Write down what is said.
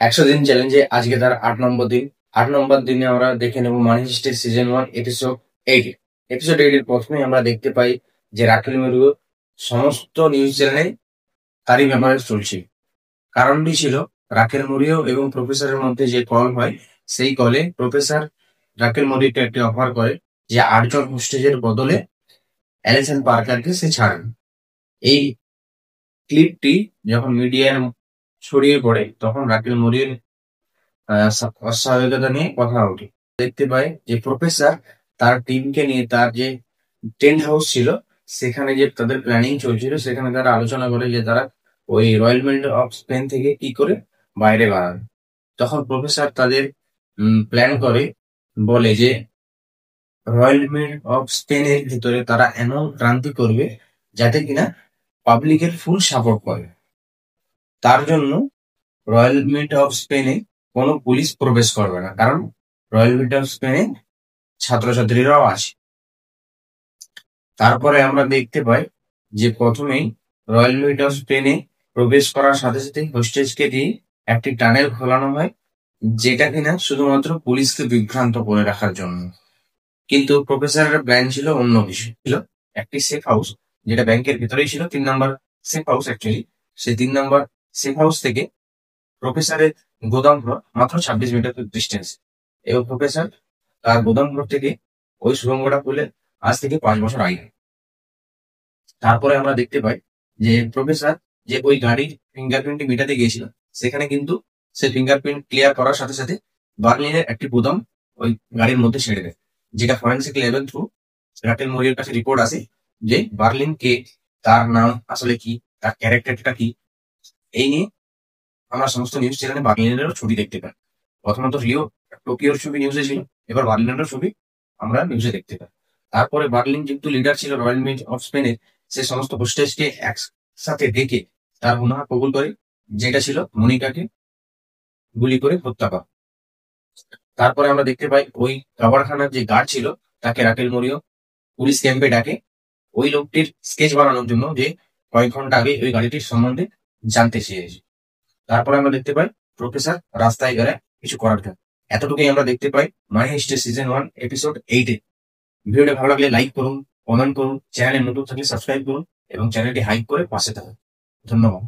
100 দিন চ্যালেঞ্জে আজকে তার 8 নম্বর দিন। 8 নম্বর দিনে আমরা দেখে নেব মানি হিস্ট্রি সিজন 1 এপিসোড 8। এপিসোড 8 এর প্রথমেই আমরা দেখতে পাই যে রাকেল মেরু সমস্ত নিউজ চ্যানেলে তারই ব্যাপারে চলছে। কারণটি ছিল রাকেল মরিও এবং প্রফেসরের মধ্যে যে কল হয়, সেই কলে প্রফেসর রাকেল মরিকে একটি অফার করে যে 8 জন হোস্টেজের বদলে অ্যালিসন পার্কারকে সে ছাড়েন। এই ক্লিপটি যখন মিডিয়ার ছড়িয়ে পড়ে তখন রাকেল মরির অস্বাভাবিকতা নিয়ে কথা ওঠে। দেখতে পাই যে প্রফেসর তার টিমকে নিয়ে তার যে টেন্ট হাউস ছিল সেখানে যে তাদের প্ল্যানিং চলছিল, সেখানে তারা আলোচনা করে যে তারা ওই রয়্যাল মিন্ট অফ স্পেন থেকে কি করে বাইরে বাড়াবে। তখন প্রফেসর তাদের প্ল্যান করে, বলে যে রয়্যাল মিন্ট অফ স্পেনের ভিতরে তারা এমন ক্রান্তি করবে যাতে কিনা পাবলিকের ফুল সাপোর্ট করে। তার জন্য রয়্যাল মিন্ট অফ স্পেনে কোনো পুলিশ প্রবেশ করবে না, কারণ রয়্যাল মিন্ট অফ স্পেনে ছাত্রছাত্রীরাও আছে। তারপরে আমরা দেখতে পাই যে প্রথমেই রয়্যাল মিন্ট অফ স্পেনে প্রবেশ করার সাথে সাথে হোস্টেজকে দিয়ে একটি টানেল খোলানো হয়, যেটা কিনা শুধুমাত্র পুলিশকে বিভ্রান্ত করে রাখার জন্য। কিন্তু প্রফেসরের প্ল্যান ছিল অন্য কিছু, ছিল একটি সেফ হাউস, যেটা ব্যাংকের ভিতরেই ছিল। 3 নম্বর সেফ হাউস অ্যাকচুয়ালি। সেই 3 নম্বর সেফ হাউস থেকে প্রফেসরের গোদাম ঘর মাত্র 26 মিটার ডিস্টেন্স, এবং প্রফেসর তার গোদাম ঘর থেকে ওই সুড়ঙ্গটা খুলে আজ থেকে 5 বছর আগে। তারপরে আমরা দেখতে পাই যে প্রফেসর যে ওই গাড়ির ফিঙ্গারপ্রিন্ট মেটাতে গিয়েছিল, সেখানে কিন্তু সে ফিঙ্গারপ্রিন্ট ক্লিয়ার করার সাথে সাথে বার্লিনের একটি বোতাম ওই গাড়ির মধ্যে ছেড়ে দেয়, যেটা ফরেন্সিক লেভেল থ্রু রাকেল মরির কাছে রিপোর্ট আসে যে বার্লিন কে, তার নাম আসলে কি, তার ক্যারেক্টারটা কি। এই নিয়ে আমরা সমস্ত নিউজ চ্যানেলে বার্লিনেরও ছবি দেখতে পাই। প্রথমত টোকিওর ছবি নিউজে ছিল, এবার বার্লিনেরও ছবি আমরা নিউজে দেখতে পাই। তারপরে বার্লিন যেহেতু লিডার ছিল রয়্যাল মিন্ট অফ স্পেনের, সে সমস্ত হোস্টেজকে একসাথে ডেকে তার গুনাহ কবুল করে, যেটা ছিল মনিকাকে গুলি করে হত্যা করা। তারপরে আমরা দেখতে পাই ওই কাবারখানার যে গার্ড ছিল তাকে রাকেল মরিও পুলিশ ক্যাম্পে ডাকে ওই লোকটির স্কেচ বানানোর জন্য, যে কয়েক ঘন্টা আগে ওই গাড়িটির সম্বন্ধে জানতে চেয়েছে। তারপরে আমরা দেখতে পাই প্রফেসর রাস্তায় গেলে কিছু করার জন্য। এতটুকুই আমরা দেখতে পাই মানি হিস্ট্রি সিজন 1 এপিসোড 8 এ। ভিডিওটা ভালো লাগলে লাইক করুন, কমেন্ট করুন, চ্যানেলে নতুন থাকলে সাবস্ক্রাইব করুন এবং চ্যানেলটি হাইপ করে পাশে থাকুন। ধন্যবাদ।